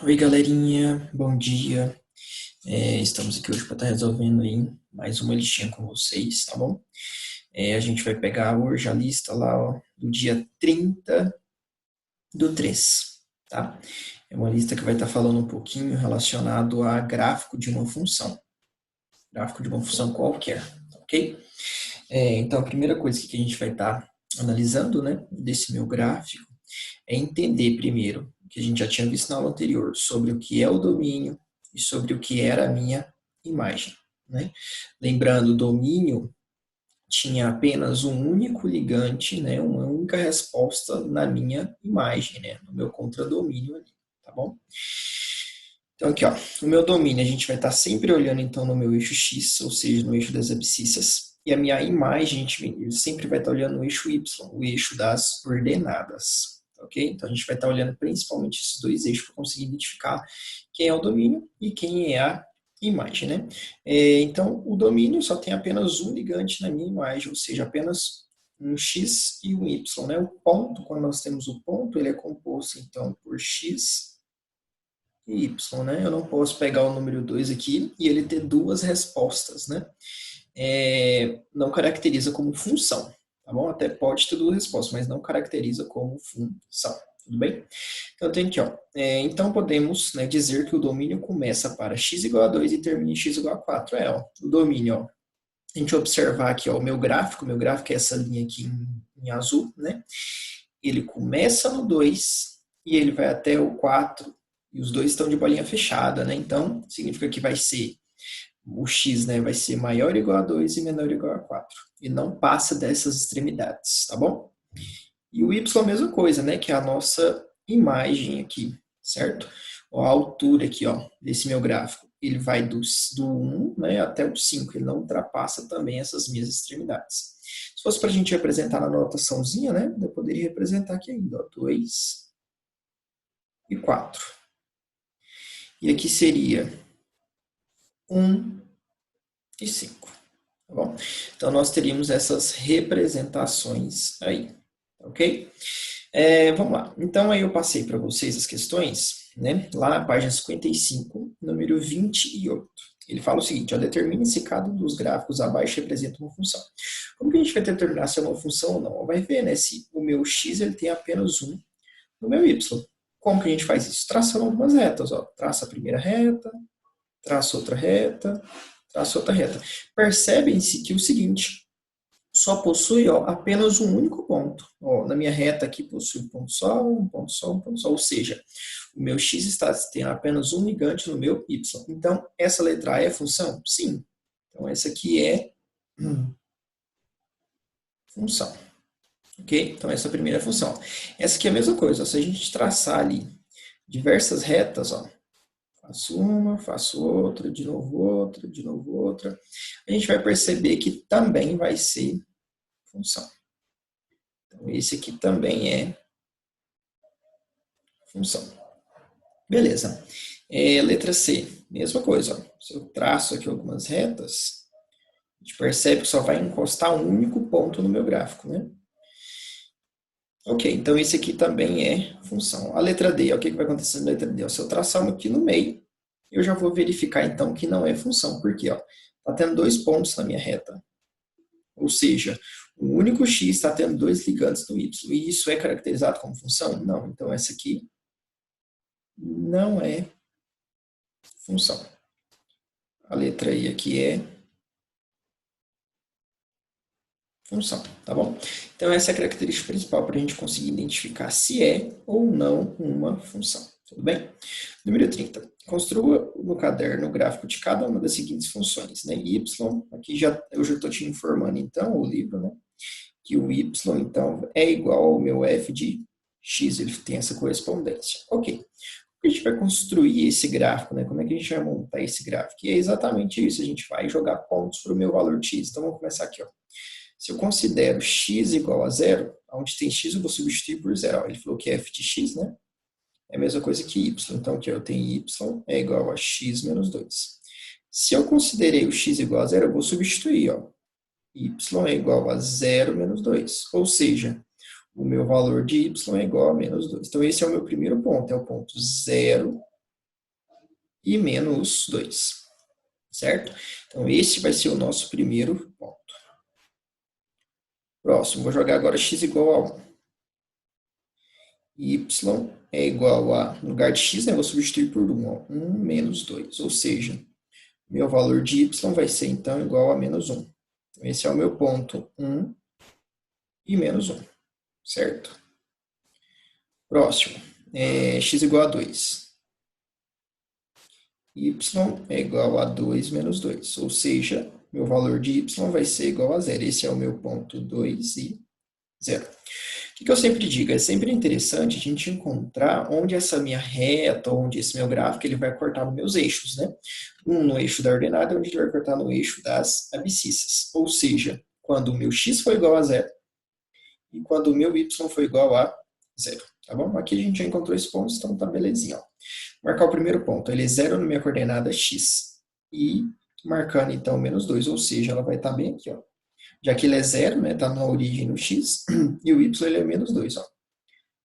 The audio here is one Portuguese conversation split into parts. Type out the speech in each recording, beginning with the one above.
Oi, galerinha, bom dia. Estamos aqui hoje para estar resolvendo aí mais uma listinha com vocês, tá bom? A gente vai pegar hoje a lista lá, ó, do dia 30/3, tá? É uma lista que vai estar falando um pouquinho relacionado a gráfico de uma função. Gráfico de uma função qualquer, ok? Então, a primeira coisa que a gente vai estar analisando, né, desse meu gráfico é entender primeiro, o que a gente já tinha visto na aula anterior, sobre o que é o domínio e sobre o que era a minha imagem, né? Lembrando, o domínio tinha apenas um único ligante, né, uma única resposta na minha imagem, né, no meu contradomínio ali, tá bom? Então aqui, ó, o meu domínio, a gente vai estar sempre olhando então no meu eixo X, ou seja, no eixo das abscissas, e a minha imagem, a gente sempre vai estar olhando no eixo Y, o eixo das ordenadas, ok? Então a gente vai estar olhando principalmente esses dois eixos para conseguir identificar quem é o domínio e quem é a imagem, né? Então o domínio só tem apenas um ligante na minha imagem, ou seja, apenas um X e um Y, né? O ponto, quando nós temos o ponto, ele é composto então por X e Y, né? Eu não posso pegar o número 2 aqui e ele ter duas respostas, né? Não caracteriza como função, tá bom? Até pode ter duas respostas, mas não caracteriza como função, tudo bem? Então tem aqui, ó. Então podemos, né, dizer que o domínio começa para x igual a 2 e termina em x igual a 4. Ó, o domínio, ó. A gente observar aqui, ó, o meu gráfico é essa linha aqui em azul, né? Ele começa no 2 e ele vai até o 4 e os dois estão de bolinha fechada, né? Então, significa que vai ser o x, né, vai ser maior ou igual a 2 e menor ou igual a 4. E não passa dessas extremidades, tá bom? E o y é a mesma coisa, né, que é a nossa imagem aqui, certo? A altura aqui, ó, desse meu gráfico, ele vai do 1, né, até o 5, ele não ultrapassa também essas minhas extremidades. Se fosse para a gente representar na notaçãozinha, né, eu poderia representar aqui ainda, ó, 2 e 4. E aqui seria 1 e 5. Tá bom? Então, nós teríamos essas representações aí, ok? Vamos lá. Então, aí eu passei para vocês as questões, né? Lá na página 55, número 28. Ele fala o seguinte, ó, determine se cada um dos gráficos abaixo representa uma função. Como que a gente vai determinar se é uma função ou não? Vai ver, né, se o meu x ele tem apenas um no meu y. Como que a gente faz isso? Traçando algumas retas, ó. Traça a primeira reta, traça outra reta, traça outra reta. Percebem-se que o seguinte, só possui, ó, apenas um único ponto. Ó, na minha reta aqui possui um ponto só, um ponto só, um ponto só. Ou seja, o meu x está tendo apenas um ligante no meu y. Então, essa letra A é função? Sim. Então, essa aqui é função. Ok? Então, essa é a primeira função. Essa aqui é a mesma coisa. Ó, se a gente traçar ali diversas retas, ó, faço uma, faço outra, de novo outra, a gente vai perceber que também vai ser função. Então, esse aqui também é função. Beleza. Letra C, mesma coisa. Ó. Se eu traço aqui algumas retas, a gente percebe que só vai encostar um único ponto no meu gráfico, né? Ok, então esse aqui também é função. A letra D, ó, o que vai acontecer na letra D? Ó, se eu traçar uma aqui no meio, eu já vou verificar então que não é função. Por quê? Está tendo dois pontos na minha reta. Ou seja, o único x está tendo dois ligantes no y. E isso é caracterizado como função? Não. Então essa aqui não é função. A letra I aqui é função, tá bom? Então essa é a característica principal para a gente conseguir identificar se é ou não uma função, tudo bem? Número 30. Construa no caderno o gráfico de cada uma das seguintes funções, né? Y, aqui eu já estou te informando então, o livro, né? Que o y, então, é igual ao meu f de x, ele tem essa correspondência. Ok. Como a gente vai construir esse gráfico, né? Como é que a gente vai montar esse gráfico? E é exatamente isso, a gente vai jogar pontos para o meu valor x. Então, vamos começar aqui, ó. Se eu considero x igual a zero, onde tem x eu vou substituir por zero. Ele falou que f de x, né? É a mesma coisa que y. Então, aqui eu tenho y é igual a x menos 2. Se eu considerei o x igual a zero, eu vou substituir, ó. Y é igual a zero menos 2. Ou seja, o meu valor de y é igual a menos 2. Então, esse é o meu primeiro ponto, é o ponto zero e menos 2, certo? Então, esse vai ser o nosso primeiro ponto. Próximo, vou jogar agora x igual a 1. Y é igual a, no lugar de x, né, vou substituir por 1, ó, 1 menos 2, ou seja, meu valor de y vai ser, então, igual a menos 1. Então, esse é o meu ponto 1 e menos 1, certo? Próximo, x igual a 2. Y é igual a 2 menos 2, ou seja, meu valor de y vai ser igual a 0. Esse é o meu ponto 2 e 0. O que eu sempre digo? É sempre interessante a gente encontrar onde essa minha reta, onde esse meu gráfico, ele vai cortar nos meus eixos, né? Um no eixo da ordenada, onde ele vai cortar no eixo das abscissas. Ou seja, quando o meu x for igual a 0 e quando o meu y for igual a 0. Tá bom? Aqui a gente já encontrou esse ponto, então tá belezinha. Ó. Marcar o primeiro ponto, ele é 0 na minha coordenada x. E marcando então menos 2, ou seja, ela vai estar bem aqui, ó. Já que ele é 0, né, está na origem no x, e o y ele é menos 2. Ó.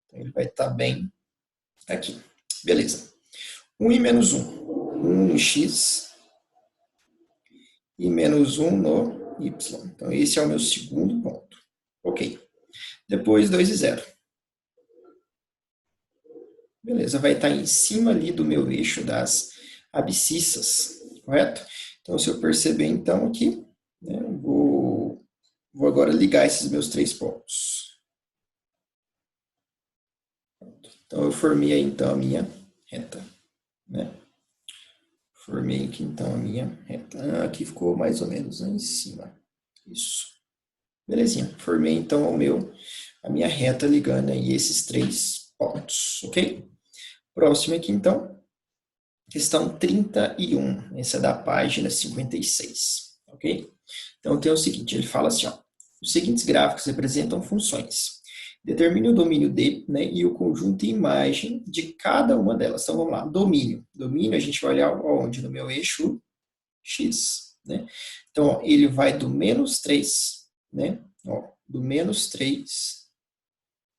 Então ele vai estar bem aqui. Beleza. 1 e menos 1. 1 no x e menos 1 no y. Então esse é o meu segundo ponto. Ok. Depois 2 e 0. Beleza, vai estar em cima ali do meu eixo das abscissas, correto? Então, se eu perceber, então, aqui, né, eu vou agora ligar esses meus 3 pontos. Então, eu formei aí, então, a minha reta, né? Formei aqui, então, a minha reta. Aqui ficou mais ou menos lá em cima. Isso. Belezinha. Formei, então, a minha reta ligando aí esses 3 pontos, ok? Próximo aqui, então, questão 31, essa é da página 56, ok? Então, tem o seguinte, ele fala assim, ó, os seguintes gráficos representam funções. Determine o domínio D, né, e o conjunto e imagem de cada uma delas. Então, vamos lá, domínio. Domínio, a gente vai olhar onde? No meu eixo X, né? Então, ó, ele vai do menos 3, né? Ó, do menos 3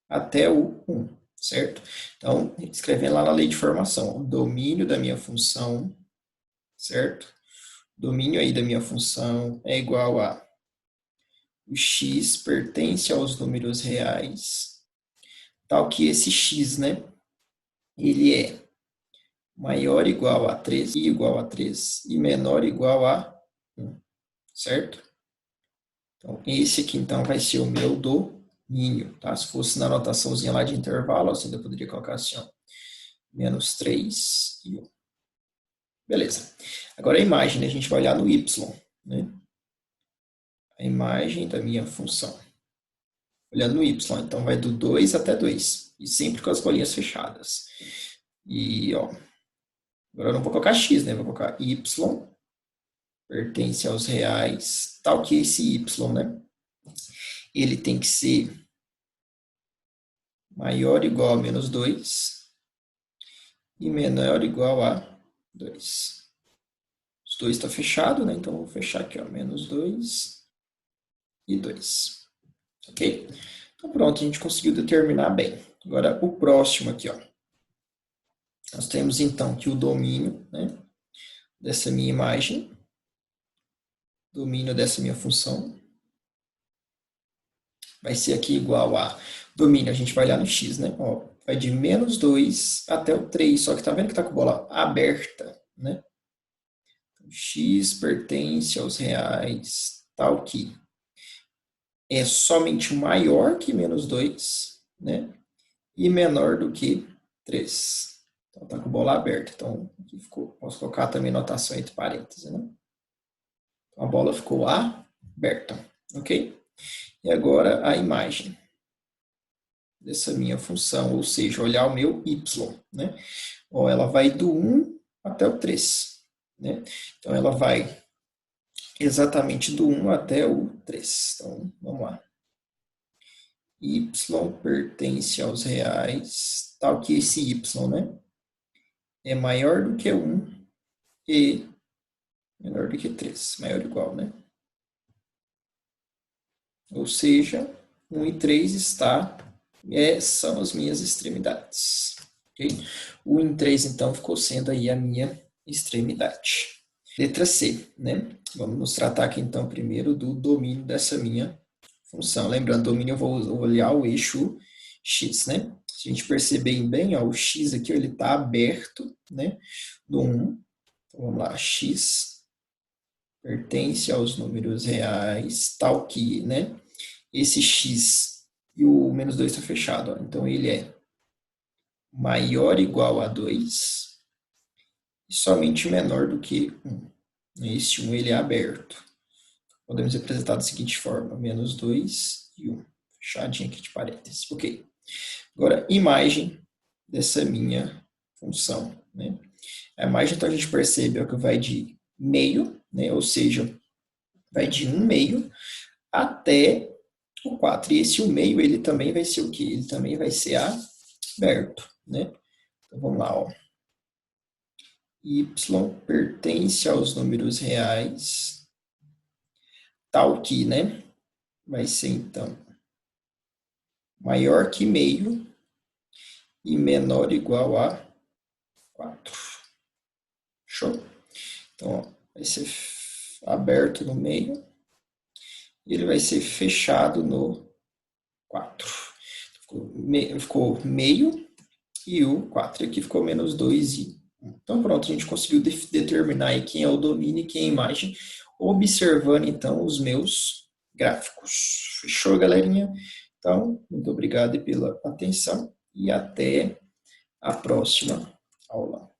até o 1. Certo? Então, escrevendo lá na lei de formação, o domínio da minha função, certo? Domínio aí da minha função é igual a o x pertence aos números reais, tal que esse x, né, ele é maior ou igual a 3 e igual a 3 e menor ou igual a 1, certo? Então, esse aqui, então, vai ser o meu domínio, tá? Se fosse na anotaçãozinha lá de intervalo, assim, eu poderia colocar assim, ó, menos 3 e 1. Beleza. Agora a imagem, né? A gente vai olhar no y, né? A imagem da minha função. Olhando no y, então vai do 2 até 2. E sempre com as bolinhas fechadas. E, ó, agora eu não vou colocar x, né? Vou colocar y pertence aos reais, tal que esse y, né? Ele tem que ser maior ou igual a menos 2 e menor ou igual a 2. Os dois está fechado, né? Então, vou fechar aqui, ó, menos 2 e 2. Ok? Então, pronto, a gente conseguiu determinar bem. Agora, o próximo aqui, ó. Nós temos, então, que o domínio, né, dessa minha imagem, domínio dessa minha função, vai ser aqui igual a domínio, a gente vai olhar no x, né? Ó, vai de menos 2 até o 3, só que tá vendo que tá com a bola aberta, né? X pertence aos reais, tal que é somente maior que menos 2, né? E menor do que 3. Então, tá com a bola aberta. Então, aqui ficou, posso colocar também notação entre parênteses, né? Então, a bola ficou aberta, ok? E agora a imagem dessa minha função, ou seja, olhar o meu y, né? Ó, ela vai do 1 até o 3, né? Então, ela vai exatamente do 1 até o 3. Então, vamos lá. Y pertence aos reais, tal que esse y, né? É maior do que 1 e menor do que 3. Maior ou igual, né? Ou seja, 1 e 3 são as minhas extremidades. Okay? O 1 e 3, então, ficou sendo aí a minha extremidade. Letra C, né? Vamos nos tratar aqui então primeiro do domínio dessa minha função. Lembrando, domínio eu vou olhar o eixo x, né? Se a gente perceber bem, ó, o x aqui ele está aberto, né? No 1. Então vamos lá, x pertence aos números reais, tal que, né? Esse x e o menos 2 está fechado, ó. Então ele é maior ou igual a 2 e somente menor do que 1. Este 1 ele é aberto. Podemos representar da seguinte forma, menos 2 e 1. Fechadinho aqui de parênteses. Ok. Agora, imagem dessa minha função, né? A imagem, então, a gente percebe ó, que vai de meio, né? Ou seja, vai de 1 meio até o 4. E esse 1 meio, ele também vai ser o quê? Ele também vai ser aberto, né? Então, vamos lá, ó. Y pertence aos números reais, tal que, né? Vai ser, então, maior que meio e menor ou igual a 4. Show? Então, ó, vai ser aberto no meio e ele vai ser fechado no 4. Ficou meio e o 4. E aqui ficou menos 2 e 1. Então, pronto, a gente conseguiu determinar aí quem é o domínio e quem é a imagem, observando, então, os meus gráficos. Fechou, galerinha? Então, muito obrigado pela atenção e até a próxima aula.